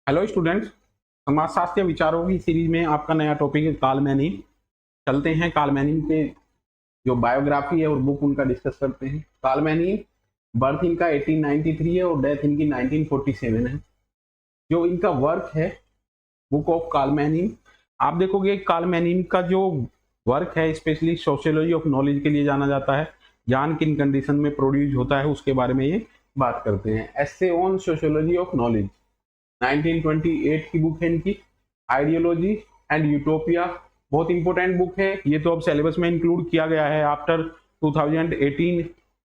Hello students, समाजशास्त्र विचारों की सीरीज में आपका नया टॉपिक है कार्ल मैनिंग। चलते हैं कार्ल मैनिंग के जो बायोग्राफी है और बुक उनका डिस्कस करते हैं। कार्ल मैनिंग बर्थ इनका 1893 है और डेथ इनकी 1947 है। जो इनका वर्क है बुक ऑफ कार्ल मैनिंग, आप देखोगे कार्ल मैनिंग का जो वर्क है स्पेशली सोशियोलॉजी ऑफ नॉलेज के लिए जाना जाता है। ज्ञान किन कंडीशन में प्रोड्यूस होता है उसके बारे में ये बात करते हैं। Essay on sociology of knowledge 1928 की बुक है इनकी। आइडियोलॉजी एंड यूटोपिया बहुत इंपॉर्टेंट बुक है, ये तो अब सिलेबस में इंक्लूड किया गया है आफ्टर 2018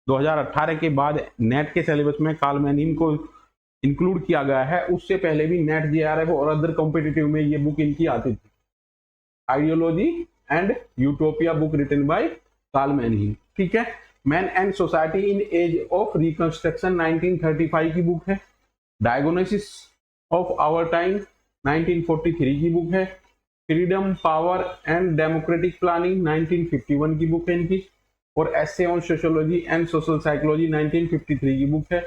2018 के बाद नेट के सिलेबस में कार्ल मैनिंग को इंक्लूड किया गया है। उससे पहले भी नेट जेआरएफ और अदर कॉम्पिटिटिव में ये बुक इनकी आती थी। Ideology and utopia book written by Karl Mannheim, ठीक है। Man and society in age of reconstruction 1935 की बुक है। डायग्नोसिस ऑफ आवर टाइम 1943 की बुक है। Freedom power and democratic planning 1951 की बुक है इनकी। और essay on sociology and social psychology 1953 की बुक है।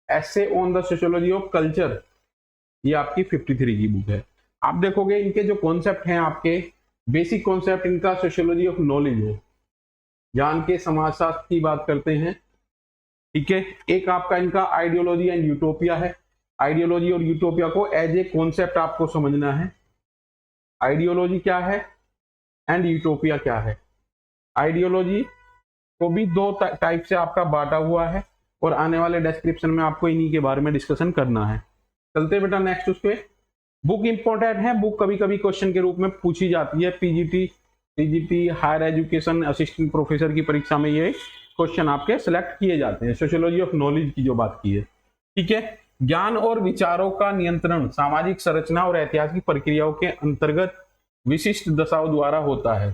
Essay on the sociology of culture ये आपकी 53 की बुक है। आप देखोगे इनके जो कॉन्सेप्ट हैं, आपके बेसिक कॉन्सेप्ट इनका सोशियोलॉजी ऑफ नॉलेज है, ज्ञान के समाजशास्त्र की बात करते हैं, ठीक है। एक आपका इनका आइडियोलॉजी एंड यूटोपिया है। आइडियोलॉजी और यूटोपिया को एज ए कॉन्सेप्ट आपको समझना है। आइडियोलॉजी क्या है एंड यूटोपिया क्या है। आइडियोलॉजी को भी दो टाइप से आपका बांटा हुआ है और आने वाले डिस्क्रिप्शन में आपको इन्हीं के बारे में डिस्कशन करना है। चलते बेटा नेक्स्ट उस पे। बुक इंपॉर्टेंट है, बुक कभी कभी क्वेश्चन के रूप में पूछी जाती है। PGT higher education assistant professor की परीक्षा में ये क्वेश्चन आपके सिलेक्ट किए जाते हैं। सोशियोलॉजी ऑफ नॉलेज की जो बात की है, ठीक है। ज्ञान और विचारों का नियंत्रण सामाजिक संरचना और ऐतिहासिक प्रक्रियाओं के अंतर्गत विशिष्ट दशाओं द्वारा होता है।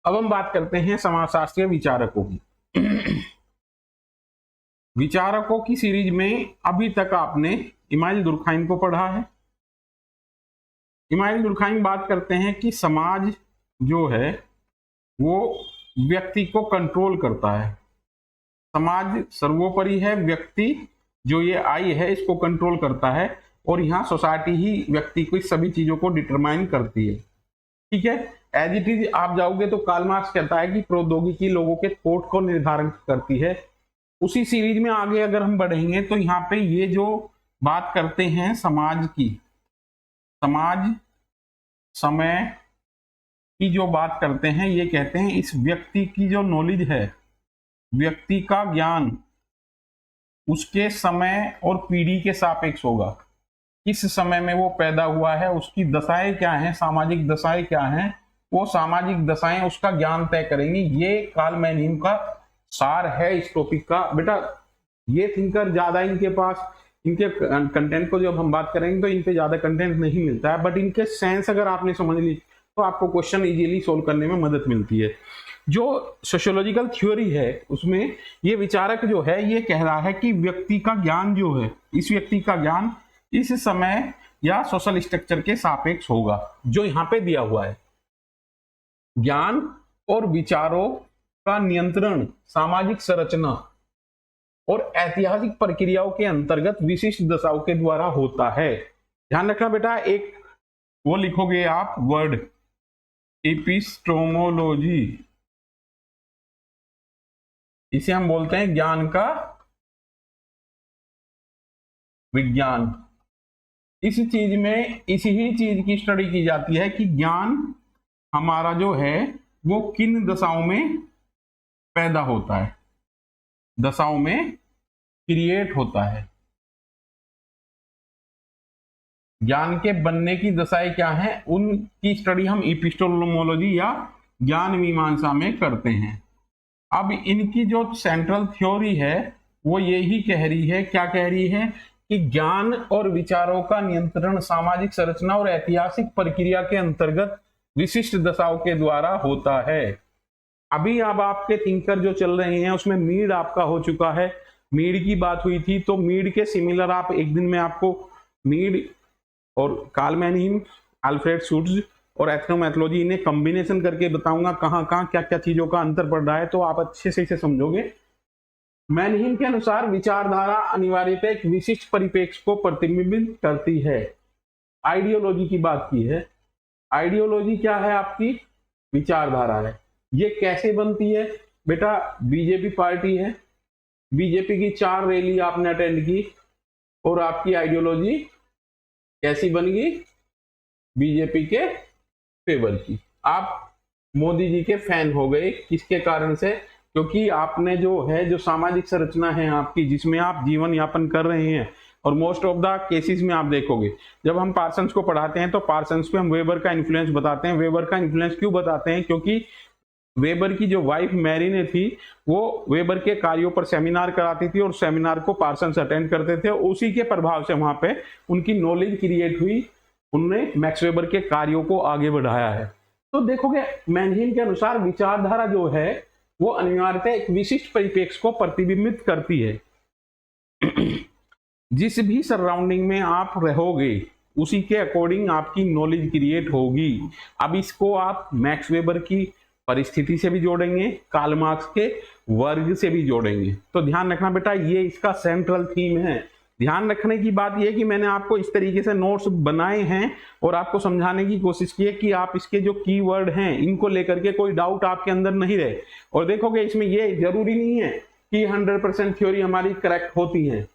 अब हम बात करते हैं समाजशास्त्रीय विचारकों की। विचारकों की सीरीज में अभी तक आपने इमाइल दुर्खाइम को पढ़ा है। इमाइल दुर्खाइम बात करते हैं कि समाज जो है वो व्यक्ति को कंट्रोल करता है। समाज सर्वोपरि है, व्यक्ति जो ये आई है इसको कंट्रोल करता है और यहाँ सोसाइटी ही व्यक्ति को सभी चीजों को डिटरमाइन करती है, ठीक है। एज इट इज आप जाओगे तो कार्ल मार्क्स कहता है कि प्रौद्योगिकी लोगों के थॉट को निर्धारण करती है। उसी सीरीज में आगे अगर हम बढ़ेंगे तो यहाँ पे ये जो बात करते हैं समाज की, समाज समय की जो बात करते हैं, ये कहते हैं इस व्यक्ति की जो नॉलेज है, व्यक्ति का ज्ञान उसके समय और पीढ़ी के सापेक्ष होगा। किस समय में वो पैदा हुआ है, उसकी दशाएं क्या हैं, सामाजिक दशाएं क्या हैं, वो सामाजिक दशाएं उसका ज्ञान तय करेंगी। ये कार्ल मैनिंग का सार है इस टॉपिक का। बेटा ये थिंकर ज्यादा इनके पास इनके कंटेंट को जब हम बात करेंगे तो इन पे ज्यादा कंटेंट नहीं मिलता है, बट इनके सेंस अगर आपने समझ ली तो आपको क्वेश्चन इजीली सोल्व करने में मदद मिलती है। जो सोशियोलॉजिकल थ्योरी है उसमें ये विचारक जो है ये कह रहा है कि व्यक्ति का ज्ञान जो है, इस व्यक्ति का ज्ञान इस समय या सोशल स्ट्रक्चर के सापेक्ष होगा जो यहाँ पे दिया हुआ है। ज्ञान और विचारों का नियंत्रण सामाजिक संरचना और ऐतिहासिक प्रक्रियाओं के अंतर्गत विशिष्ट दशाओं के द्वारा होता है। ध्यान रखना बेटा, एक वो लिखोगे आप वर्ड एपिस्टोमोलॉजी, इसे हम बोलते हैं ज्ञान का विज्ञान। इस चीज में इसी ही चीज की स्टडी की जाती है कि ज्ञान हमारा जो है वो किन दशाओं में पैदा होता है, दशाओं में क्रिएट होता है। ज्ञान के बनने की दशाएं क्या हैं, उनकी स्टडी हम एपिस्टोमोलॉजी या ज्ञान मीमांसा में करते हैं। अब इनकी जो सेंट्रल थ्योरी है वो यही कह रही है, क्या कह रही है कि ज्ञान और विचारों का नियंत्रण सामाजिक संरचना और ऐतिहासिक प्रक्रिया के अंतर्गत विशिष्ट दशाओं के द्वारा होता है। अभी अब आपके थिंकर जो चल रहे हैं उसमें मीड आपका हो चुका है, मीड की बात हुई थी, तो मीड के सिमिलर आप एक दिन में आपको मीड और कार्ल मैनिंग, अल्फ्रेड शुट्ज और एथनोमैथोलॉजी इन्हें कॉम्बिनेशन करके बताऊंगा कहाँ कहाँ क्या क्या चीजों का अंतर पड़ रहा है, तो आप अच्छे से इसे समझोगे। मैनहीम के अनुसार विचारधारा अनिवार्यतः एक विशिष्ट परिप्रेक्ष्य को प्रतिबिंबित करती है। आइडियोलॉजी की बात की है। आइडियोलॉजी क्या है? आपकी विचारधारा है। ये कैसे बनती है बेटा? बीजेपी पार्टी है, बीजेपी की 4 रैली आपने अटेंड की और आपकी आइडियोलॉजी कैसी बन गई? बीजेपी के फेवर की। आप मोदी जी के फैन हो गए। किसके कारण से? क्योंकि आपने जो सामाजिक संरचना है आपकी, जिसमें आप जीवन यापन कर रहे हैं, और मोस्ट ऑफ द केसेस में आप देखोगे जब हम पार्सन्स को पढ़ाते हैं तो पार्सन्स पे हम वेबर का इन्फ्लुएंस बताते हैं। वेबर का इन्फ्लुएंस क्यों बताते हैं? क्योंकि वेबर की जो वाइफ मैरी ने थी वो वेबर के कार्यों पर सेमिनार कराती थी और सेमिनार को पार्सन्स अटेंड करते थे। उसी के प्रभाव से वहां पे उनकी नॉलेज क्रिएट हुई, उनने मैक्स वेबर के कार्यों को आगे बढ़ाया है। तो देखोगे मैनहीम के अनुसार विचारधारा जो है वो अनिवार्यतः एक विशिष्ट परिप्रेक्ष्य को प्रतिबिंबित करती है। जिस भी सराउंडिंग में आप रहोगे उसी के अकॉर्डिंग आपकी नॉलेज क्रिएट होगी। अब इसको आप मैक्स वेबर की परिस्थिति से भी जोड़ेंगे, कार्ल मार्क्स के वर्ग से भी जोड़ेंगे। तो ध्यान रखना बेटा, ये इसका सेंट्रल थीम है। ध्यान रखने की बात यह कि मैंने आपको इस तरीके से नोट्स बनाए हैं और आपको समझाने की कोशिश की है कि आप इसके जो कीवर्ड हैं इनको लेकर के कोई डाउट आपके अंदर नहीं रहे। और देखोगे इसमें ये जरूरी नहीं है कि 100% थ्योरी हमारी करेक्ट होती है,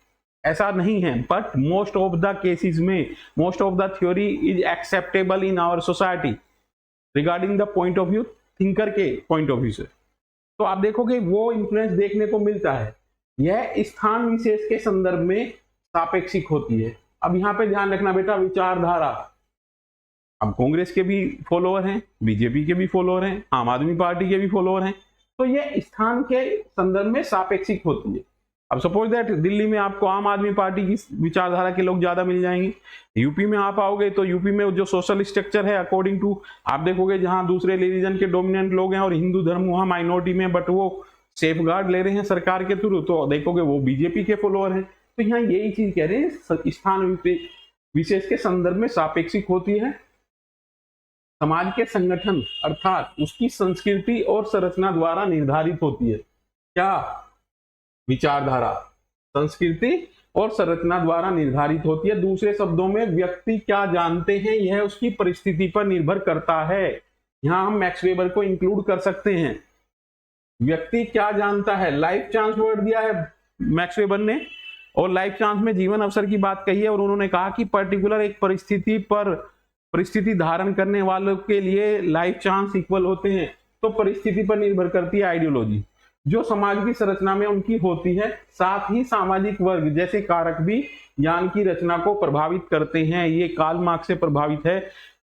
ऐसा नहीं है, but most of the cases में most of the theory is acceptable in our society regarding the point of view, thinker के पॉइंट ऑफ व्यू से। तो आप देखोगे वो इन्फ्लुएंस देखने को मिलता है। यह स्थान विशेष के संदर्भ में सापेक्षिक होती है। अब यहां पे ध्यान रखना बेटा, विचारधारा, अब कांग्रेस के भी फॉलोअर हैं, बीजेपी के भी फॉलोअर हैं, आम आदमी पार्टी के भी फॉलोअर हैं, तो ये स्थान के संदर्भ में सापेक्षिक होती है। अब सपोज दैट दिल्ली में आपको आम आदमी पार्टी की विचारधारा के लोग ज्यादा मिल जाएंगे, यूपी में आप आओगे तो यूपी में जो सोशल स्ट्रक्चर है अकॉर्डिंग टू, आप देखोगे जहां दूसरे रिलीजन के डोमिनेंट लोग हैं और हिंदू धर्म वहां माइनॉरिटी में, बट वो सेफ गार्ड ले रहे हैं सरकार के थ्रू, तो देखोगे वो बीजेपी के फॉलोअर हैं। तो यहाँ यही चीज कह रहे हैं, स्थान विशेष के संदर्भ में सापेक्षिक होती है। समाज के संगठन अर्थात उसकी संस्कृति और संरचना द्वारा निर्धारित होती है। क्या? विचारधारा संस्कृति और संरचना द्वारा निर्धारित होती है। दूसरे शब्दों में व्यक्ति क्या जानते हैं यह उसकी परिस्थिति पर निर्भर करता है। यहां हम मैक्स वेबर को इंक्लूड कर सकते हैं। व्यक्ति क्या जानता है, लाइफ चांस वर्ड दिया है मैक्स वेबर ने, और लाइफ चांस में जीवन अवसर की बात कही है, और उन्होंने कहा कि पर्टिकुलर एक परिस्थिति धारण करने वालों के लिए लाइफ चांस इक्वल होते हैं। तो परिस्थिति पर निर्भर करती है आइडियोलॉजी, जो समाज की संरचना में उनकी होती है। साथ ही सामाजिक वर्ग जैसे कारक भी ज्ञान की रचना को प्रभावित करते हैं। ये कार्ल मार्क्स से प्रभावित है।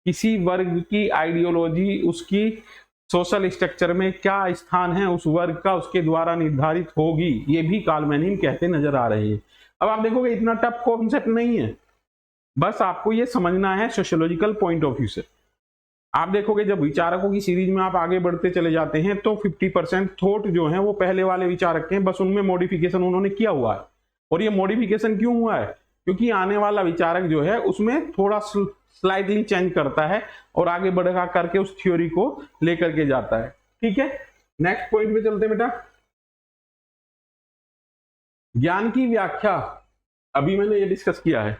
किसी वर्ग की आइडियोलॉजी उसकी सोशल स्ट्रक्चर में क्या स्थान है उस वर्ग का, उसके द्वारा निर्धारित होगी। ये भी कार्ल मैनिम कहते नजर आ रहे हैं। अब आप देखोगे इतना टफ कॉन्सेप्ट नहीं है, बस आपको ये समझना है सोशियोलॉजिकल पॉइंट ऑफ व्यू से। आप देखोगे जब विचारकों की सीरीज में आप आगे बढ़ते चले जाते हैं तो 50% थॉट जो है वो पहले वाले विचारक के हैं, बस उनमें मॉडिफिकेशन उन्होंने किया हुआ है। और ये मॉडिफिकेशन क्यों हुआ है? क्योंकि आने वाला विचारक जो है उसमें थोड़ा स्लाइटली चेंज करता है और आगे बढ़ा करके उस थ्योरी को लेकर के जाता है। ठीक है, नेक्स्ट पॉइंट पे चलते हैं बेटा। ज्ञान की व्याख्या, अभी मैंने ये डिस्कस किया है।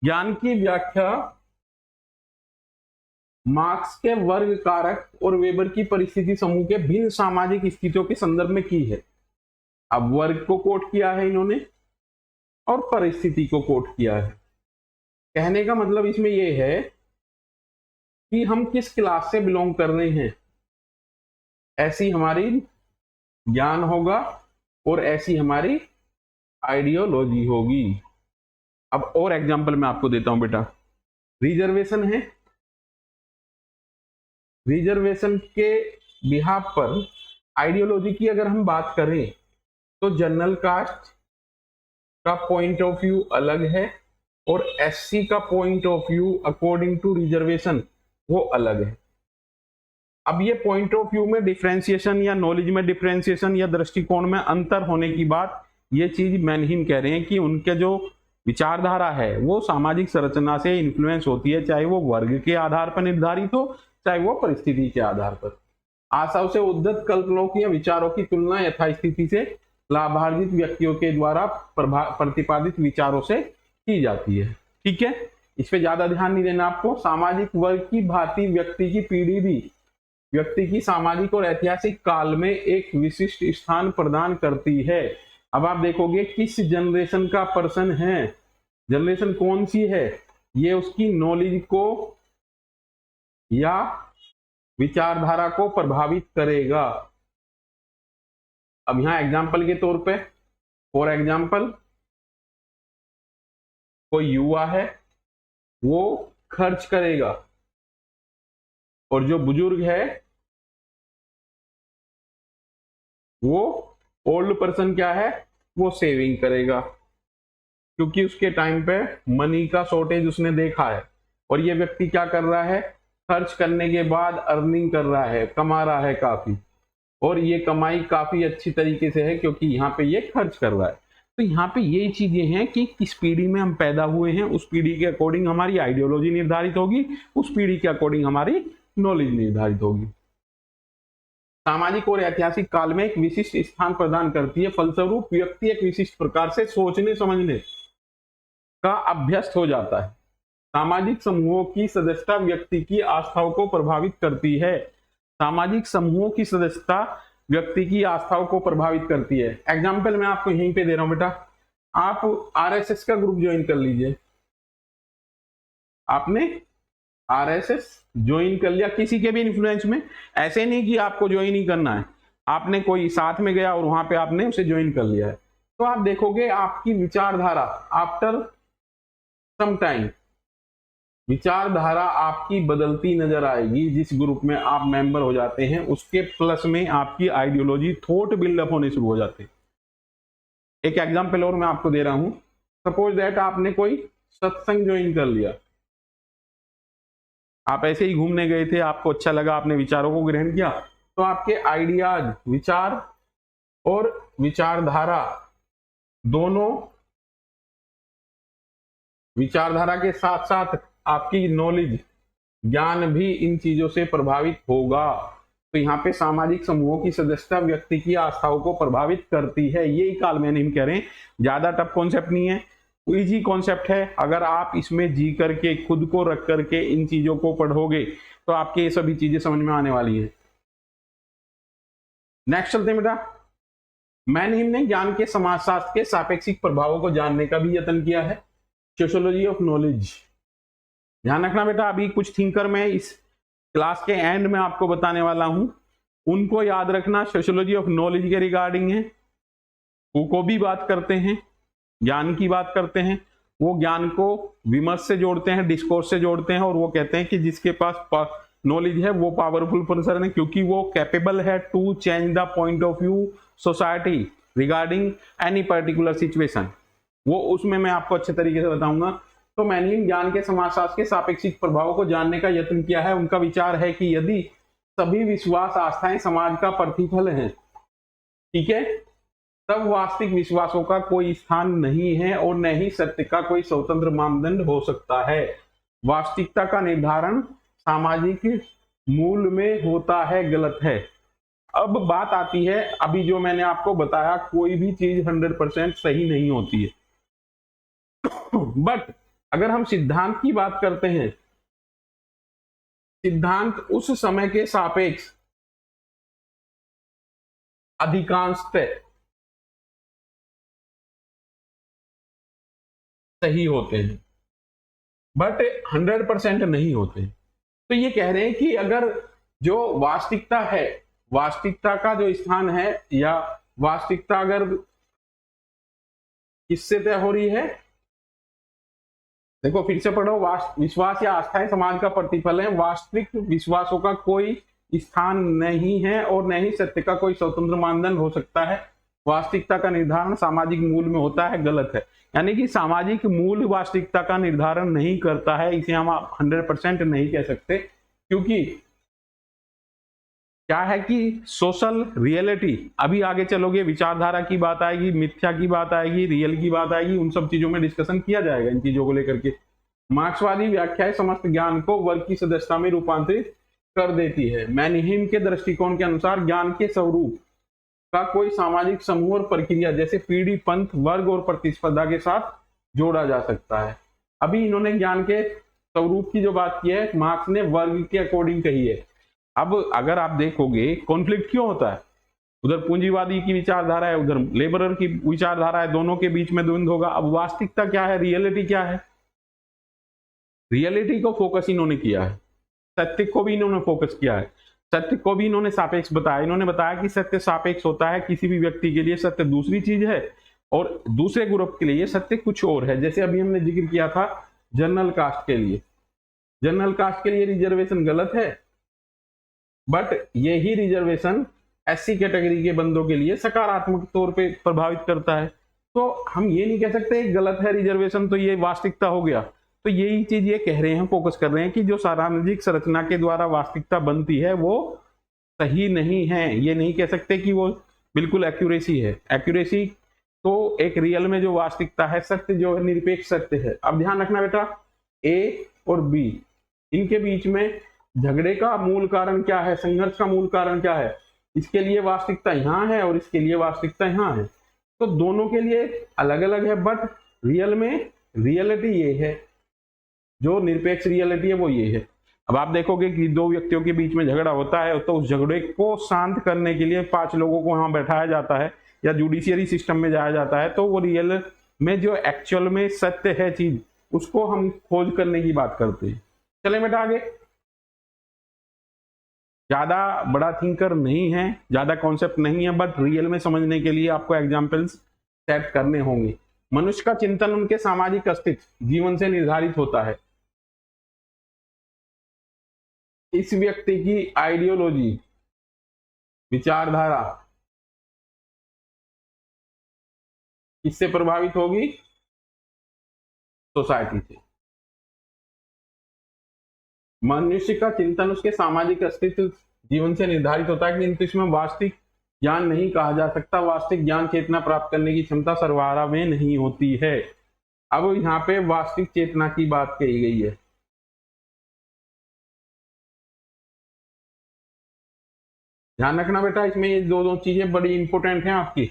ज्ञान की व्याख्या मार्क्स के वर्ग कारक और वेबर की परिस्थिति समूह के भिन्न सामाजिक स्थितियों के संदर्भ में की है। अब वर्ग को कोट किया है इन्होंने और परिस्थिति को कोट किया है। कहने का मतलब इसमें यह है कि हम किस क्लास से बिलोंग कर रहे हैं, ऐसी हमारी ज्ञान होगा और ऐसी हमारी आइडियोलॉजी होगी। अब और एग्जांपल मैं आपको देता हूं बेटा। रिजर्वेशन है, रिजर्वेशन के बिहाफ पर आइडियोलॉजी की अगर हम बात करें तो जनरल कास्ट का पॉइंट ऑफ व्यू अलग है और एससी का point of view according to reservation वो अलग है। अब ये पॉइंट ऑफ व्यू में डिफरेंशिएशन या नॉलेज में डिफरेंशिएशन या दृष्टिकोण में अंतर होने की बात ये चीज मैनहीम कह रहे हैं कि उनके जो विचारधारा है वो सामाजिक संरचना से इन्फ्लुएंस होती है, चाहे वो वर्ग के आधार पर निर्धारित हो चाहे वो परिस्थिति के आधार पर। आशा से उद्धत कल्पनाओं की या विचारों की तुलना यथास्थिति से लाभान्वित व्यक्तियों के द्वारा प्रतिपादित विचारों से की जाती है। ठीक है, इस पे ज्यादा ध्यान नहीं देना आपको। सामाजिक वर्ग की भांति व्यक्ति की पीढ़ी भी व्यक्ति की सामाजिक और ऐतिहासिक काल में एक विशिष्ट स्थान प्रदान करती है। अब आप देखोगे किस जनरेशन का पर्सन है, जनरेशन कौन सी है, ये उसकी नॉलेज को या विचारधारा को प्रभावित करेगा। अब यहां एग्जाम्पल के तौर पे, फॉर एग्जाम्पल, कोई युवा है वो खर्च करेगा, और जो बुजुर्ग है वो ओल्ड पर्सन क्या है, वो सेविंग करेगा, क्योंकि उसके टाइम पे मनी का शॉर्टेज उसने देखा है। और ये व्यक्ति क्या कर रहा है, खर्च करने के बाद अर्निंग कर रहा है, कमा रहा है काफी, और ये कमाई काफी अच्छी तरीके से है क्योंकि यहाँ पे ये खर्च कर रहा है। तो यहाँ पे ये चीजें हैं कि किस पीढ़ी में हम पैदा हुए हैं, उस पीढ़ी के अकॉर्डिंग हमारी आइडियोलॉजी निर्धारित होगी, उस पीढ़ी के अकॉर्डिंग हमारी नॉलेज निर्धारित होगी। सामाजिक और ऐतिहासिक काल में एक विशिष्ट स्थान प्रदान करती है, फलस्वरूप व्यक्ति एक विशिष्ट प्रकार से सोचने समझने का अभ्यस्त हो जाता है। सामाजिक समूहों की सदस्यता व्यक्ति की आस्थाओं को प्रभावित करती है। सामाजिक समूहों की सदस्यता व्यक्ति की आस्थाओं को प्रभावित करती है। एग्जाम्पल मैं आपको यहीं पे दे रहा हूं बेटा, आप आरएसएस का ग्रुप ज्वाइन कर लीजिए। आपने आरएसएस ज्वाइन कर लिया किसी के भी इन्फ्लुएंस में, ऐसे नहीं कि आपको ज्वाइन ही करना है, आपने कोई साथ में गया और वहां पे आपने उसे ज्वाइन कर लिया है, तो आप देखोगे आपकी विचारधारा आफ्टर सम टाइम, विचारधारा आपकी बदलती नजर आएगी। जिस ग्रुप में आप मेंबर हो जाते हैं उसके प्लस में आपकी आइडियोलॉजी, थॉट बिल्डअप होने शुरू हो जाते हैं। एक एग्जांपल और मैं आपको दे रहा हूं, सपोज दैट आपने कोई सत्संग ज्वाइन कर लिया, आप ऐसे ही घूमने गए थे, आपको अच्छा लगा, आपने विचारों को ग्रहण किया, तो आपके आइडियाज, विचार और विचारधारा दोनों, विचारधारा के साथ साथ आपकी नॉलेज, ज्ञान भी इन चीजों से प्रभावित होगा। तो यहाँ पे सामाजिक समूहों की सदस्यता व्यक्ति की आस्थाओं को प्रभावित करती है, यही कालमैनिम कह रहे हैं। ज्यादा टफ कॉन्सेप्ट नहीं है, इजी कॉन्सेप्ट है। अगर आप इसमें जी करके, खुद को रख करके इन चीजों को पढ़ोगे तो आपके ये सभी चीजें समझ में आने वाली है। नेक्स्ट चलते हैं बेटा। मैनहीम ने ज्ञान के समाजशास्त्र के सापेक्षिक प्रभावों को जानने का भी यत्न किया है, सोशियोलॉजी ऑफ नॉलेज। ध्यान रखना बेटा, अभी कुछ थिंकर में इस क्लास के एंड में आपको बताने वाला हूं, उनको याद रखना। सोशियोलॉजी ऑफ नॉलेज के रिगार्डिंग है, फूको भी बात करते हैं, ज्ञान की बात करते हैं। वो ज्ञान को विमर्श से जोड़ते हैं, डिस्कोर्स से जोड़ते हैं, और वो कहते हैं कि जिसके पास नॉलेज है वो पावरफुल पर्सन है, क्योंकि वो कैपेबल है to change the point of view society regarding any particular situation. वो उसमें मैं आपको अच्छे तरीके से बताऊंगा। तो मैनहीम ज्ञान के समाजशास्त्र के सापेक्षिक प्रभावों को जानने का यत्न किया है। उनका विचार है कि यदि सभी विश्वास, आस्थाएं समाज का प्रतिफल हैं, ठीक है, तब वास्तविक विश्वासों का कोई स्थान नहीं है और न ही सत्य का कोई स्वतंत्र मानदंड हो सकता है। वास्तविकता का निर्धारण सामाजिक मूल में होता है, गलत है। अब बात आती है, अभी जो मैंने आपको बताया, कोई भी चीज 100% सही नहीं होती है, बट अगर हम सिद्धांत की बात करते हैं, सिद्धांत उस समय के सापेक्ष अधिकांशतः सही होते हैं, बट 100% नहीं होते। तो ये कह रहे हैं कि अगर जो वास्तविकता है, वास्तविकता का जो स्थान है, या वास्तविकता अगर किससे तय हो रही है, देखो फिर से पढ़ो, विश्वास या आस्थाएं समाज का प्रतिफल है। वास्तविक विश्वासों का कोई स्थान नहीं है और न ही सत्य का कोई स्वतंत्र मानदंड हो सकता है। वास्तविकता का निर्धारण सामाजिक मूल में होता है, गलत है। यानी कि सामाजिक मूल वास्तविकता का निर्धारण नहीं करता है, इसे हम 100% नहीं कह सकते, क्योंकि क्या है कि सोशल रियलिटी, अभी आगे चलोगे विचारधारा की बात आएगी, मिथ्या की बात आएगी, रियल की बात आएगी, उन सब चीजों में डिस्कशन किया जाएगा इन चीजों को लेकर के। मार्क्सवादी व्याख्याएं समस्त ज्ञान को वर्ग की सदस्यता में रूपांतरित कर देती है। मैनहीम के दृष्टिकोण के अनुसार ज्ञान के स्वरूप का कोई सामाजिक समूह और प्रक्रिया जैसे पीढ़ी, पंथ, वर्ग और प्रतिस्पर्धा के साथ जोड़ा जा सकता है। अभी इन्होंने ज्ञान के स्वरूप की जो बात की है, मार्क्स ने वर्ग के अकॉर्डिंग कही है। अब अगर आप देखोगे कॉन्फ्लिक्ट क्यों होता है, उधर पूंजीवादी की विचारधारा है, उधर लेबरर की विचारधारा है, दोनों के बीच में द्वंद्व होगा। अब वास्तविकता क्या है, रियलिटी क्या है, रियलिटी को फोकस इन्होंने किया है, सत्य को भी इन्होंने फोकस किया है, सत्य को भी इन्होंने सापेक्ष बताया। इन्होंने बताया कि सत्य सापेक्ष होता है, किसी भी व्यक्ति के लिए सत्य दूसरी चीज है और दूसरे ग्रुप के लिए सत्य कुछ और है। जैसे अभी हमने जिक्र किया था जनरल कास्ट के लिए, जनरल कास्ट के लिए रिजर्वेशन गलत है, बट यही रिजर्वेशन एससी कैटेगरी के बंदों के लिए सकारात्मक तौर पे प्रभावित करता है। तो हम ये नहीं कह सकते गलत है रिजर्वेशन तो ये वास्तविकता हो गया। तो यही चीज ये कह रहे हैं, फोकस कर रहे हैं कि जो सामाजिक संरचना के द्वारा वास्तविकता बनती है वो सही नहीं है। ये नहीं कह सकते कि वो बिल्कुल एक्यूरेसी है। एक्यूरेसी तो एक रियल में जो वास्तविकता है, सत्य जो है निरपेक्ष सत्य है। अब ध्यान रखना बेटा, ए और बी इनके बीच में झगड़े का मूल कारण क्या है, संघर्ष का मूल कारण क्या है, इसके लिए वास्तविकता यहाँ है और इसके लिए वास्तविकता यहाँ है। तो दोनों के लिए अलग अलग है, बट रियल में रियलिटी ये है, जो निरपेक्ष रियलिटी है वो ये है। अब आप देखोगे कि दो व्यक्तियों के बीच में झगड़ा होता है तो उस झगड़े को शांत करने के लिए 5 लोगों को वहां बैठाया जाता है या जुडिशियरी सिस्टम में जाया जाता है। तो वो रियल में जो एक्चुअल में सत्य है चीज, उसको हम खोज करने की बात करते हैं। चले बेटा आगे। ज्यादा बड़ा थिंकर नहीं है, ज्यादा कॉन्सेप्ट नहीं है, बट रियल में समझने के लिए आपको एग्जाम्पल्स सेट करने होंगे। मनुष्य का चिंतन उनके सामाजिक अस्तित्व जीवन से निर्धारित होता है। इस व्यक्ति की आइडियोलॉजी, विचारधारा किससे प्रभावित होगी, सोसाइटी से। मनुष्य का चिंतन उसके सामाजिक अस्तित्व जीवन से निर्धारित होता है, किंतु इसमें वास्तविक ज्ञान नहीं कहा जा सकता। वास्तविक ज्ञान चेतना प्राप्त करने की क्षमता सर्वहारा में नहीं होती है। अब यहाँ पे वास्तविक चेतना की बात कही गई है। ध्यान रखना बेटा, इसमें ये दो चीजें बड़ी इंपॉर्टेंट हैं आपकी।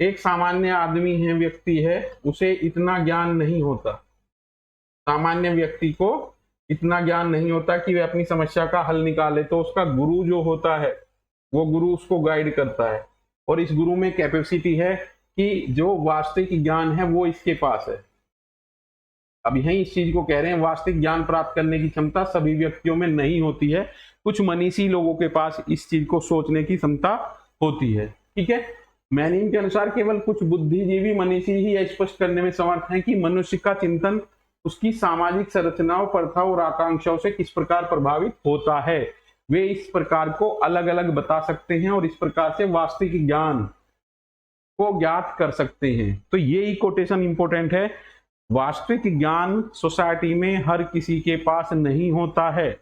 एक सामान्य आदमी है, व्यक्ति है, उसे इतना ज्ञान नहीं होता, सामान्य व्यक्ति को इतना ज्ञान नहीं होता कि वह अपनी समस्या का हल निकाले। तो उसका गुरु जो होता है वो गुरु उसको गाइड करता है, और इस गुरु में कैपेसिटी है कि जो वास्तविक ज्ञान है वो इसके पास है। अब यही इस चीज को कह रहे हैं, वास्तविक ज्ञान प्राप्त करने की क्षमता सभी व्यक्तियों में नहीं होती है, कुछ मनीषी लोगों के पास इस चीज को सोचने की क्षमता होती है। ठीक है, मैनिम के अनुसार केवल कुछ बुद्धिजीवी मनीषी ही स्पष्ट करने में समर्थ हैं कि मनुष्य का चिंतन उसकी सामाजिक संरचनाओं, प्रथा और आकांक्षाओं से किस प्रकार प्रभावित होता है। वे इस प्रकार को अलग अलग बता सकते हैं और इस प्रकार से वास्तविक ज्ञान को ज्ञात कर सकते हैं। तो ये ही कोटेशन इंपॉर्टेंट है। वास्तविक ज्ञान सोसाइटी में हर किसी के पास नहीं होता है,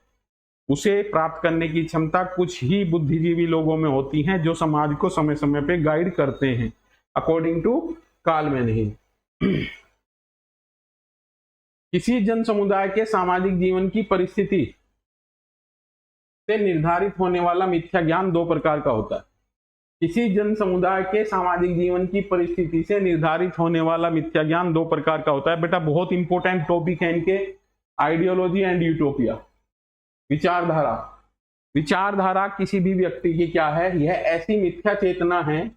उसे प्राप्त करने की क्षमता कुछ ही बुद्धिजीवी लोगों में होती है, जो समाज को समय समय पे गाइड करते हैं, अकॉर्डिंग टू कार्ल मैनहीम। किसी जन समुदाय के सामाजिक जीवन की परिस्थिति से निर्धारित होने वाला मिथ्या ज्ञान 2 प्रकार का होता है। किसी जन समुदाय के सामाजिक जीवन की परिस्थिति से निर्धारित होने वाला मिथ्या ज्ञान 2 प्रकार का होता है। बेटा बहुत इंपॉर्टेंट टॉपिक है इनके, आइडियोलॉजी एंड यूटोपिया। विचारधारा, विचारधारा किसी भी व्यक्ति की क्या है, यह ऐसी मिथ्या चेतना है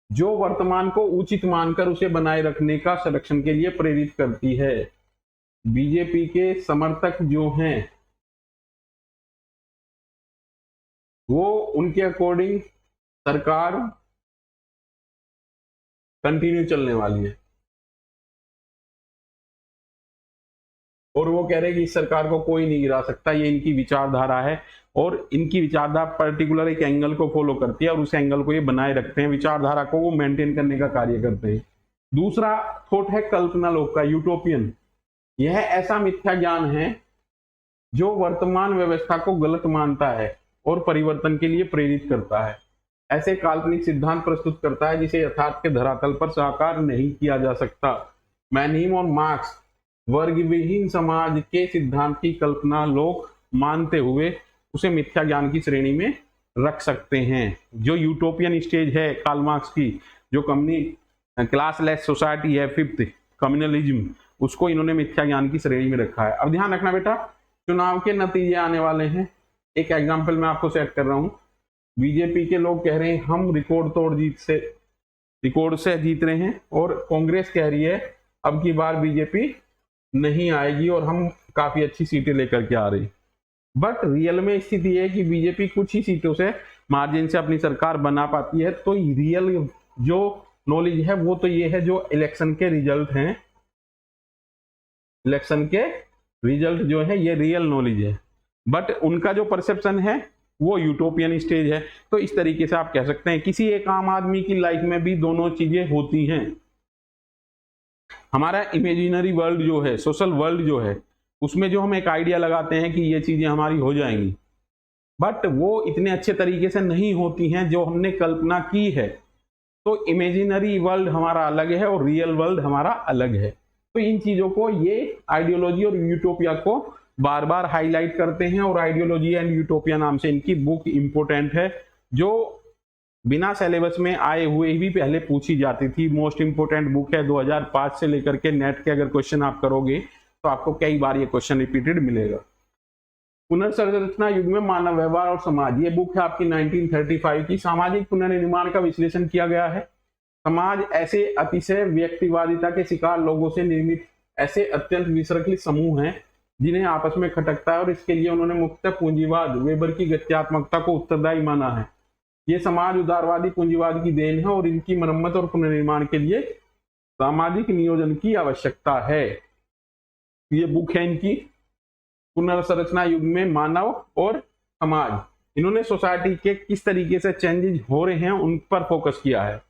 जो वर्तमान को उचित मानकर उसे बनाए रखने का संरक्षण के लिए प्रेरित करती है। बीजेपी के समर्थक जो हैं वो उनके अकॉर्डिंग सरकार कंटिन्यू चलने वाली है, और वो कह रहे हैं कि इस सरकार को कोई नहीं गिरा सकता। ये इनकी विचारधारा है, और इनकी विचारधारा पर्टिकुलर एक एंगल को फॉलो करती है और उस एंगल को ये बनाए रखते हैं, विचारधारा को वो मेंटेन करने का कार्य करते हैं। दूसरा थॉट है कल्पना लोक का, यूटोपियन। यह ऐसा मिथ्या ज्ञान है जो वर्तमान व्यवस्था को गलत मानता है और परिवर्तन के लिए प्रेरित करता है। ऐसे काल्पनिक सिद्धांत प्रस्तुत करता है जिसे यथार्थ के धरातल पर साकार नहीं किया जा सकता। मैनहीम और मार्क्स वर्ग विहीन समाज के सिद्धांत की कल्पना लोक मानते हुए उसे मिथ्या ज्ञान की श्रेणी में रख सकते हैं। जो यूटोपियन स्टेज है कार्ल मार्क्स की, जो क्लासलेस सोसाइटी है, फिफ्थ कम्युनलिज्म, उसको इन्होंने मिथ्या ज्ञान की श्रेणी में रखा है। अब ध्यान रखना बेटा, चुनाव के नतीजे आने वाले हैं। एक एग्जाम्पल मैं आपको सेट कर रहा हूं। बीजेपी के लोग कह रहे हैं हम रिकॉर्ड से जीत रहे हैं, और कांग्रेस कह रही है अब की बार बीजेपी नहीं आएगी और हम काफी अच्छी सीटें लेकर के आ रही। बट रियल में स्थिति है कि बीजेपी कुछ ही सीटों से मार्जिन से अपनी सरकार बना पाती है। तो रियल जो नॉलेज है वो तो ये है जो इलेक्शन के रिजल्ट हैं, इलेक्शन के रिजल्ट जो है ये रियल नॉलेज है, बट उनका जो परसेप्शन है वो यूटोपियन स्टेज है। तो इस तरीके से आप कह सकते हैं किसी एक आम आदमी की लाइफ में भी दोनों चीजें होती हैं। हमारा इमेजिनरी वर्ल्ड जो है, सोशल वर्ल्ड जो है, उसमें जो हम एक आइडिया लगाते हैं कि ये चीजें हमारी हो जाएंगी, बट वो इतने अच्छे तरीके से नहीं होती हैं जो हमने कल्पना की है। तो इमेजिनरी वर्ल्ड हमारा अलग है और रियल वर्ल्ड हमारा अलग है। तो इन चीजों को ये आइडियोलॉजी और यूटोपिया को बार बार हाईलाइट करते हैं, और आइडियोलॉजी एंड यूटोपिया नाम से इनकी बुक इंपोर्टेंट है, जो बिना सिलेबस में आए हुए भी पहले पूछी जाती थी। मोस्ट इंपोर्टेंट बुक है, 2005 से लेकर के नेट के अगर क्वेश्चन आप करोगे तो आपको कई बार ये क्वेश्चन रिपीटेड मिलेगा। पुनर्संरचना युग में मानव व्यवहार और समाज, ये बुक है आपकी 1935 की। सामाजिक पुनर्निर्माण का विश्लेषण किया गया है। समाज ऐसे अतिशय व्यक्तिवादिता के शिकार लोगों से निर्मित ऐसे अत्यंत विसर्जित समूह हैं जिन्हें आपस में खटकता है, और इसके लिए उन्होंने मुख्यतः पूंजीवाद, वेबर की गत्यात्मकता को उत्तरदायी माना है। ये समाज उदारवादी पूंजीवाद की देन है और इनकी मरम्मत और पुनर्निर्माण के लिए सामाजिक नियोजन की आवश्यकता है। ये बुक है इनकी, पुनर्संरचना युग में मानव और समाज। इन्होंने सोसाइटी के किस तरीके से चेंजेस हो रहे हैं उन पर फोकस किया है।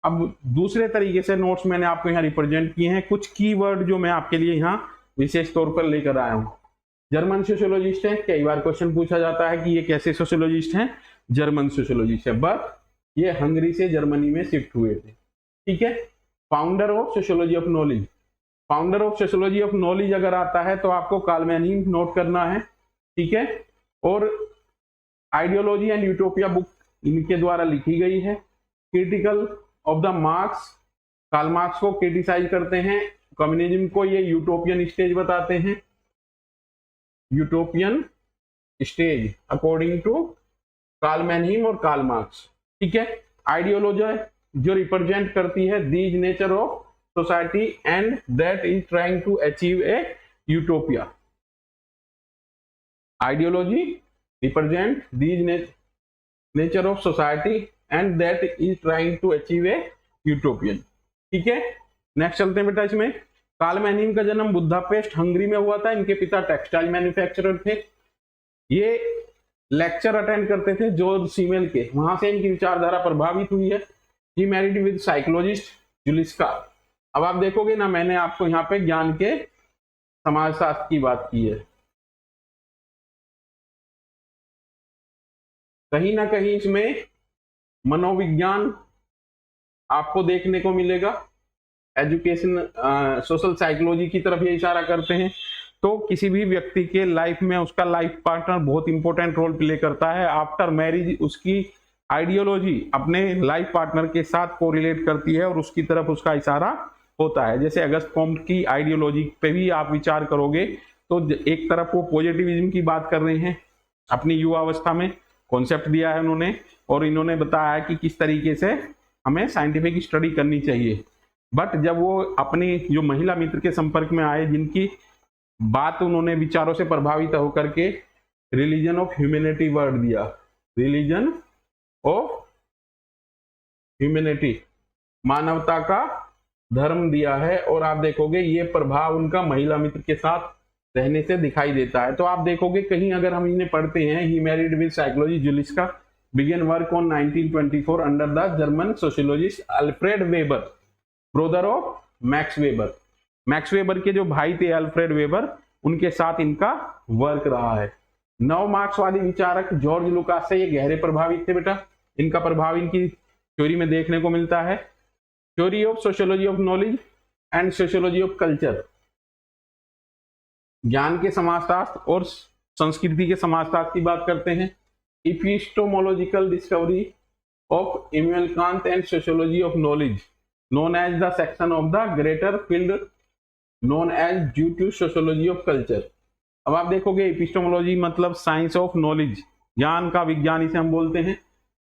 अब दूसरे तरीके से नोट्स मैंने आपको यहाँ रिप्रेजेंट किए हैं, कुछ कीवर्ड जो मैं आपके लिए यहाँ विशेष तौर पर लेकर आया हूँ। जर्मन सोशियोलॉजिस्ट है, कई बार क्वेश्चन पूछा जाता है कि ये कैसे सोशियोलॉजिस्ट हैं, जर्मन सोशियोलॉजिस्ट है, बट ये हंगरी से जर्मनी में शिफ्ट हुए थे। ठीक है। Founder of sociology of knowledge, founder of sociology of knowledge अगर आता है तो आपको कालमैनी नोट करना है। ठीक है। और आइडियोलॉजी एंड यूटोपिया बुक इनके द्वारा लिखी गई है। Critical of the Marx, Karl Marx को क्रिटिसाइज करते हैं, कम्युनिज्म को ये यूटोपियन स्टेज बताते हैं, utopian stage according to Karl Mannheim और कार्ल मार्क्स। ठीक है। आइडियोलॉजी जो रिप्रेजेंट करती है these nature of society and that is trying to achieve a utopia. Ideology represent these nature of society and that is trying to achieve a utopian. ठीक है। Next चलते हैं बेटा। इसमें कालमैनिम का जन्म बुदापेस्ट हंगरी में हुआ था। इनके पिता टेक्सटाइल मैन्युफैक्चरर थे। ये लेक्चर अटेंड करते थे जॉर्ज सीमेल के, वहां से इनकी विचारधारा प्रभावित हुई है। ही मैरिड विद साइकोलॉजिस्ट जुलिस्का। अब आप देखोगे ना, मैंने आपको यहाँ पे ज्ञान के समाजशास्त्र की बात की है, कहीं ना कहीं इसमें मनोविज्ञान आपको देखने को मिलेगा। एजुकेशन सोशल साइकोलॉजी की तरफ ये इशारा करते हैं। तो किसी भी व्यक्ति के लाइफ में उसका लाइफ पार्टनर बहुत इंपॉर्टेंट रोल प्ले करता है। आफ्टर मैरिज उसकी आइडियोलॉजी अपने लाइफ पार्टनर के साथ कोरिलेट करती है और उसकी तरफ उसका इशारा होता है। जैसे अगस्त कॉम्ट की आइडियोलॉजी पे भी आप विचार करोगे तो एक तरफ वो पॉजिटिविज्म की बात कर रहे हैं, अपनी युवावस्था में कॉन्सेप्ट दिया है उन्होंने, और इन्होंने बताया कि किस तरीके से हमें साइंटिफिक स्टडी करनी चाहिए। बट जब वो अपनी जो महिला मित्र के संपर्क में आए, जिनकी बात उन्होंने विचारों से प्रभावित होकर के रिलीजन ऑफ ह्यूमैनिटी वर्ड दिया, रिलीजन ऑफ ह्यूमैनिटी, मानवता का धर्म दिया है, और आप देखोगे ये प्रभाव उनका महिला मित्र के साथ रहने से दिखाई देता है। तो आप देखोगे कहीं अगर हम इन्हें पढ़ते हैं, he married with psychology Juliska, began work on 1924 under the German sociologist Alfred Weber, brother of Max Weber. Max Weber के जो भाई थे अल्फ्रेड वेबर, उनके साथ इनका वर्क रहा है। नव मार्क्सवादी विचारक जॉर्ज लुकास से ये गहरे प्रभावित थे बेटा। इनका प्रभाव इनकी थ्योरी में देखने को मिलता है। Theory of sociology of knowledge and sociology of culture, ज्ञान के समाजशास्त्र और संस्कृति के समाजशास्त्र की बात करते हैं। epistemological discovery of Immanuel Kant and sociology of knowledge, known as the section of the greater field known as due to sociology of culture। अब आप देखोगे epistemology मतलब साइंस ऑफ नॉलेज, ज्ञान का विज्ञान इसे हम बोलते हैं।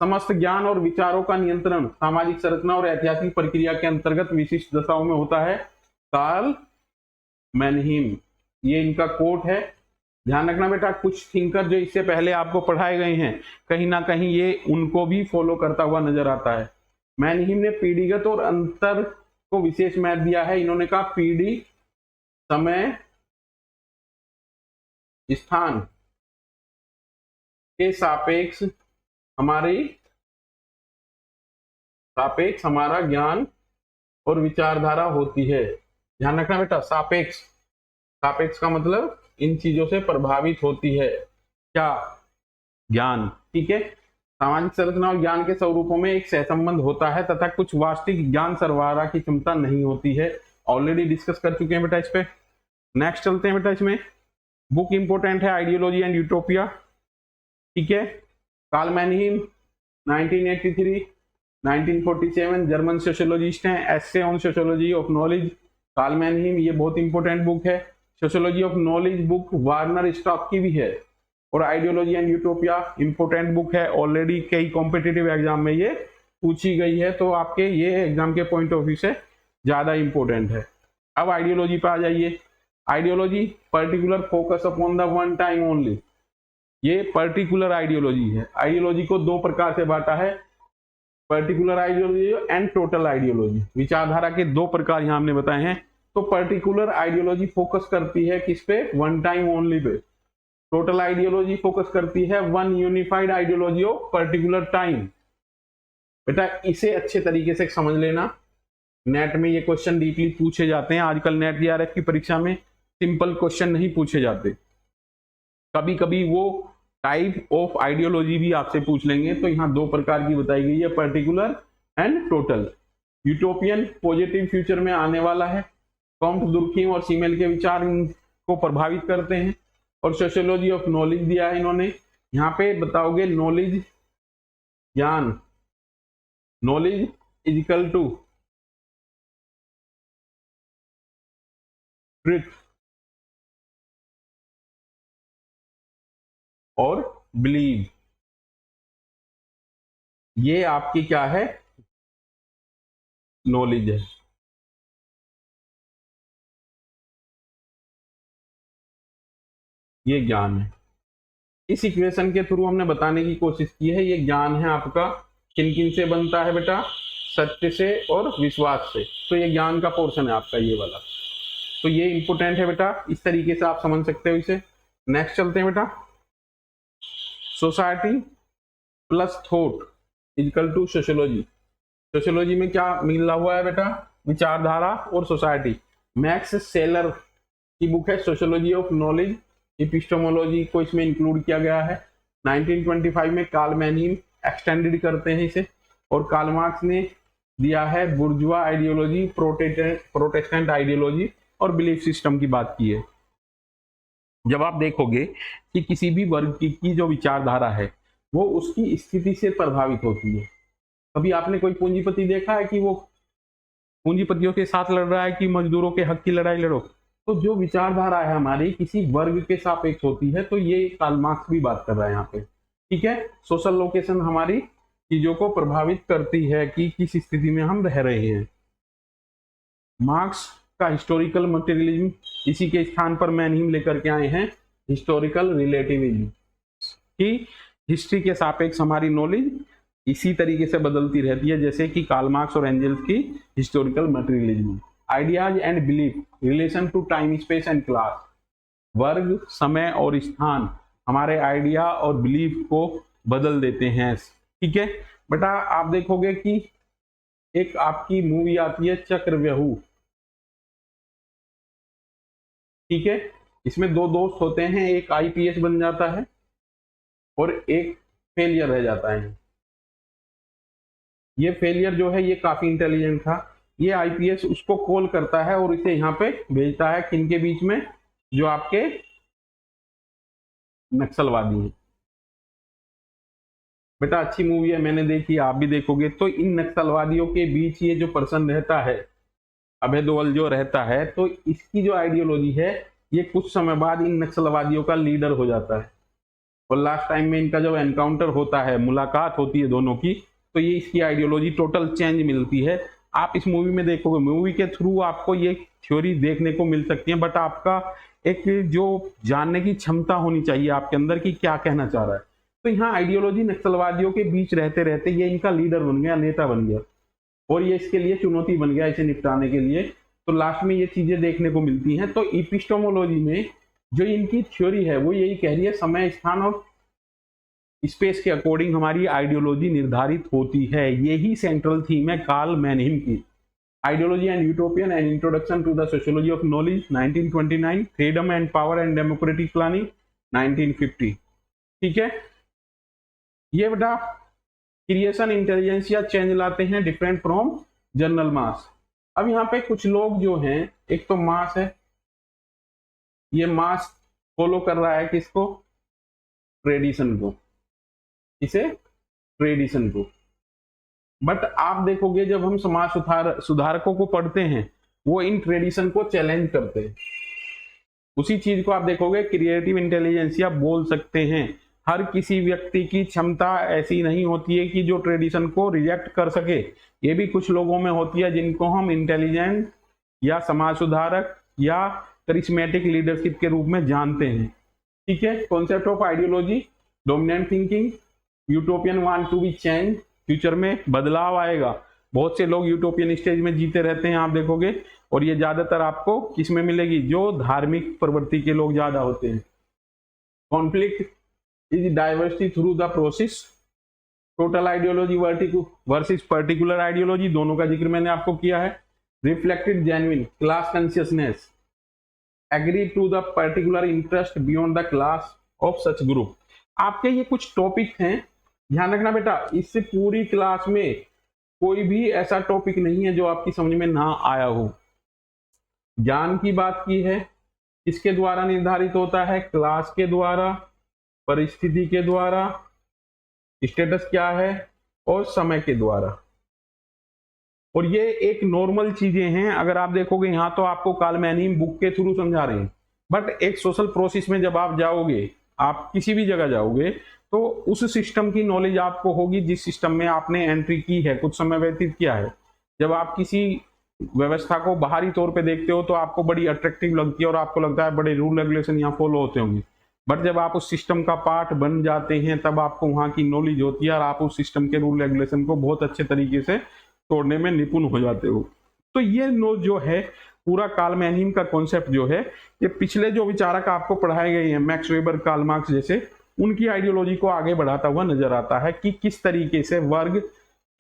समस्त ज्ञान और विचारों का नियंत्रण सामाजिक संरचना और ऐतिहासिक प्रक्रिया के अंतर्गत विशिष्ट दशाओं में होता है। कार्ल मैनहीम, ये इनका कोट है। ध्यान रखना बेटा, कुछ थिंकर जो इससे पहले आपको पढ़ाए गए हैं कहीं ना कहीं ये उनको भी फॉलो करता हुआ नजर आता है। मैनहीम ने पीढ़ीगत और अंतर को विशेष महत्व दिया है। इन्होंने कहा पीढ़ी, समय, स्थान के सापेक्ष हमारा ज्ञान और विचारधारा होती है। ध्यान रखना बेटा, सापेक्ष का मतलब इन चीजों से प्रभावित होती है क्या? ज्ञान। ठीक है, सामाजिक संरचना और ज्ञान के स्वरूपों में एक सहसंबंध होता है तथा कुछ वास्तविक ज्ञान सरबराह की क्षमता नहीं होती है। ऑलरेडी डिस्कस कर चुके हैं बेटा इस पे। नेक्स्ट चलते हैं बेटा, इसमें बुक इंपोर्टेंट है, आइडियोलॉजी एंड यूटोपिया। ठीक है, कार्ल मैनहीम 1983, 1947 जर्मन सोशियोलॉजिस्ट हैं। Essay on sociology of knowledge, Karl Mannheim, ये बहुत इंपॉर्टेंट बुक है। Sociology of knowledge book Werner Stark की भी है। और ideology and utopia important book है, ऑलरेडी कई कॉम्पिटिटिव एग्जाम में ये पूछी गई है, तो आपके ये एग्जाम के पॉइंट ऑफ व्यू से ज्यादा इंपॉर्टेंट है। अब आइडियोलॉजी पे आ जाइए। Ideology particular focus upon the one time only, ये पर्टिकुलर आइडियोलॉजी है। आइडियोलॉजी को दो प्रकार से बांटा है, particular ideology and total ideology. विचारधारा के दो प्रकार यहां हमने बताए हैं। तो पर्टिकुलर आइडियोलॉजी फोकस करती है किस पे? One time only pay. Total ideology focus करती है one unified ideology of particular time. बेटा इसे अच्छे तरीके से समझ लेना, नेट में ये क्वेश्चन डीपली पूछे जाते हैं। आजकल नेट जीआरएफ की परीक्षा में सिंपल क्वेश्चन नहीं पूछे जाते, कभी कभी वो टाइप ऑफ आइडियोलॉजी भी आपसे पूछ लेंगे। तो यहाँ दो प्रकार की बताई गई है, particular and total. Utopian positive future में आने वाला है। कॉम्ट, दुर्खीम और सीमेल के विचार को प्रभावित करते हैं। और सोशियोलॉजी ऑफ नॉलेज दिया है इन्होंने। यहाँ पे बताओगे नॉलेज, ज्ञान, knowledge is equal to truth और बिलीव, ये आपकी क्या है? नॉलेज है। ये ज्ञान है। इस इक्वेशन के थ्रू हमने बताने की कोशिश की है, ये ज्ञान है आपका किन किन से बनता है बेटा? सत्य से और विश्वास से। तो ये ज्ञान का पोर्शन है आपका ये वाला। तो ये इंपोर्टेंट है बेटा, इस तरीके से आप समझ सकते हो इसे। नेक्स्ट चलते हैं बेटा, society plus thought equal to sociology. Sociology में क्या मिला हुआ है बेटा? विचारधारा और सोसाइटी। मैक्स सेलर की बुक है सोशियोलॉजी ऑफ नॉलेज। एपिस्टेमोलॉजी को इसमें इंक्लूड किया गया है। 1925 में कार्ल मैनहीम एक्सटेंडेड करते हैं इसे। और कार्ल मार्क्स ने दिया है बुर्जुआ आइडियोलॉजी, प्रोटेस्टेंट आइडियोलॉजी और बिलीफ सिस्टम की बात की है। जब आप देखोगे कि किसी भी वर्ग की जो विचारधारा है वो उसकी स्थिति से प्रभावित होती है। कभी आपने कोई पूंजीपति देखा है कि वो पूंजीपतियों के साथ लड़ रहा है कि मजदूरों के हक की लड़ाई लड़ो? तो जो विचारधारा है हमारी किसी वर्ग के सापेक्ष होती है, तो ये कार्ल मार्क्स भी बात कर रहा है यहाँ पे। ठीक है, सोशल लोकेशन हमारी चीजों को प्रभावित करती है कि किस स्थिति में हम रह रहे हैं। मार्क्स का हिस्टोरिकल मटेरियलिज्म, इसी के स्थान पर मैनहीम लेकर के आए हैं हिस्टोरिकल रिलेटिविज्म, कि हिस्ट्री के सापेक्ष हमारी नॉलेज इसी तरीके से बदलती रहती है जैसे कि कार्ल मार्क्स और एंजल्स की historical materialism. Ideas and belief relation to time, space and class. वर्ग, समय और स्थान हमारे आइडिया और बिलीफ को बदल देते हैं। ठीक है बेटा, आप देखोगे कि एक आपकी मूवी आती है चक्रव्यूह। ठीक है, इसमें दो दोस्त होते हैं, एक आईपीएस बन जाता है और एक फेलियर रह जाता है। ये फेलियर जो है ये काफी इंटेलिजेंट था। ये आईपीएस उसको कॉल करता है और इसे यहाँ पे भेजता है किनके बीच में? जो आपके नक्सलवादी हैं। बेटा अच्छी मूवी है, मैंने देखी, आप भी देखोगे। तो इन नक्सलवादियों के बीच ये जो पर्सन रहता है, अभय देओल जो रहता है, तो इसकी जो आइडियोलॉजी है, ये कुछ समय बाद इन नक्सलवादियों का लीडर हो जाता है। और लास्ट टाइम में इनका जब एनकाउंटर होता है, मुलाकात होती है दोनों की, तो ये इसकी आइडियोलॉजी टोटल चेंज मिलती है। आप इस मूवी में देखोगे, मूवी के थ्रू आपको ये थ्योरी देखने को मिल सकती है, बट आपका एक जो जानने की क्षमता होनी चाहिए आपके अंदर कि क्या कहना चाह रहा है। तो यहाँ आइडियोलॉजी नक्सलवादियों के बीच रहते रहते ये इनका लीडर बन गया, नेता बन गया, और ये इसके लिए चुनौती बन गया इसे निपटाने के लिए। तो लास्ट में ये चीजें देखने को मिलती हैं। तो इपिस्टेमोलॉजी में जो इनकी थ्योरी है वो यही कह रही है, समय स्थान और स्पेस के अकॉर्डिंग हमारी आइडियोलॉजी निर्धारित होती है। यही सेंट्रल थीम है कार्ल मैनहीम की। Ideology and utopian and introduction to the sociology of knowledge 1929, freedom and power and democratic planning 1950। ठीक है, ये बेटा क्रिएशन इंटेलिजेंस या चेंज लाते हैं डिफरेंट फ्रॉम जनरल मास। अब यहाँ पे कुछ लोग जो हैं, एक तो मास है, ये मास फॉलो कर रहा है किसको? ट्रेडिशन को, इसे ट्रेडिशन को। बट आप देखोगे जब हम समाज सुधारकों को पढ़ते हैं, वो इन ट्रेडिशन को चैलेंज करते हैं। उसी चीज को आप देखोगे क्रिएटिव इंटेलिजेंस, या बोल सकते हैं हर किसी व्यक्ति की क्षमता ऐसी नहीं होती है कि जो ट्रेडिशन को रिजेक्ट कर सके। ये भी कुछ लोगों में होती है जिनको हम इंटेलिजेंट या समाज सुधारक या करिश्मेटिक लीडरशिप के रूप में जानते हैं। ठीक है, concept of ideology, dominant thinking, utopian want to be change, future में बदलाव आएगा। बहुत से लोग यूटोपियन स्टेज में जीते रहते हैं आप देखोगे, और ये ज्यादातर आपको किस में मिलेगी? जो धार्मिक प्रवृत्ति के लोग ज्यादा होते हैं। Conflict is diversity through the process, total ideology versus particular ideology, दोनों का जिक्र मैंने आपको किया है। Reflected genuine class consciousness, agree to the particular interest beyond the class of such group. आपके ये कुछ टॉपिक हैं, ध्यान रखना बेटा, इससे पूरी क्लास में कोई भी ऐसा टॉपिक नहीं है जो आपकी समझ में ना आया हो। ज्ञान की बात की है, किसके द्वारा निर्धारित होता है? क्लास के द्वारा, परिस्थिति के द्वारा, स्टेटस क्या है, और समय के द्वारा। और ये एक नॉर्मल चीजें हैं। अगर आप देखोगे यहाँ तो आपको कार्ल मैनहीम बुक के थ्रू समझा रहे हैं, बट एक सोशल प्रोसेस में जब आप जाओगे, आप किसी भी जगह जाओगे, तो उस सिस्टम की नॉलेज आपको होगी जिस सिस्टम में आपने एंट्री की है, कुछ समय व्यतीत किया है। जब आप किसी व्यवस्था को बाहरी तौर पे देखते हो तो आपको बड़ी अट्रैक्टिव लगती है और आपको लगता है बड़े रूल रेगुलेशन यहाँ फॉलो होते होंगे, बट जब आप उस सिस्टम का पार्ट बन जाते हैं तब आपको वहाँ की नॉलेज होती है और आप उस सिस्टम के रूल रेगुलेशन को बहुत अच्छे तरीके से तोड़ने में निपुण हो जाते हो। तो ये जो है पूरा कार्ल मैनहीम का कॉन्सेप्ट जो है, ये पिछले जो विचारक आपको पढ़ाए गए हैं, मैक्स वेबर, कार्ल मार्क्स जैसे, उनकी आइडियोलॉजी को आगे बढ़ाता हुआ नजर आता है कि किस तरीके से वर्ग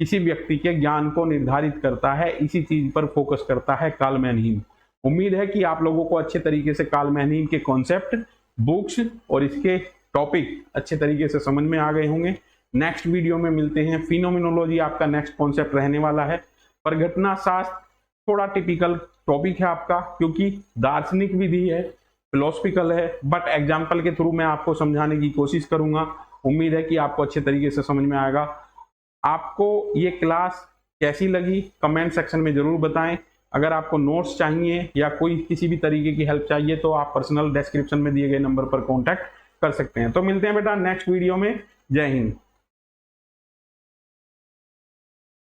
किसी व्यक्ति के ज्ञान को निर्धारित करता है। इसी चीज पर फोकस करता है कार्ल मैनहीम। उम्मीद है कि आप लोगों को अच्छे तरीके से कार्ल मैनहीम के कॉन्सेप्ट, बुक्स और इसके टॉपिक अच्छे तरीके से समझ में आ गए होंगे। नेक्स्ट वीडियो में मिलते हैं। फिनोमिनोलॉजी आपका नेक्स्ट कॉन्सेप्ट रहने वाला है। पर घटना शास्त्र थोड़ा टिपिकल टॉपिक है आपका, क्योंकि दार्शनिक विधि है, फिलोसफिकल है, बट एग्जाम्पल के थ्रू मैं आपको समझाने की कोशिश करूंगा। उम्मीद है कि आपको अच्छे तरीके से समझ में आएगा। आपको ये क्लास कैसी लगी कमेंट सेक्शन में जरूर बताएं। अगर आपको नोट्स चाहिए या कोई किसी भी तरीके की हेल्प चाहिए तो आप पर्सनल डिस्क्रिप्शन में दिए गए नंबर पर कॉन्टैक्ट कर सकते हैं। तो मिलते हैं बेटा नेक्स्ट वीडियो में। जय हिंद।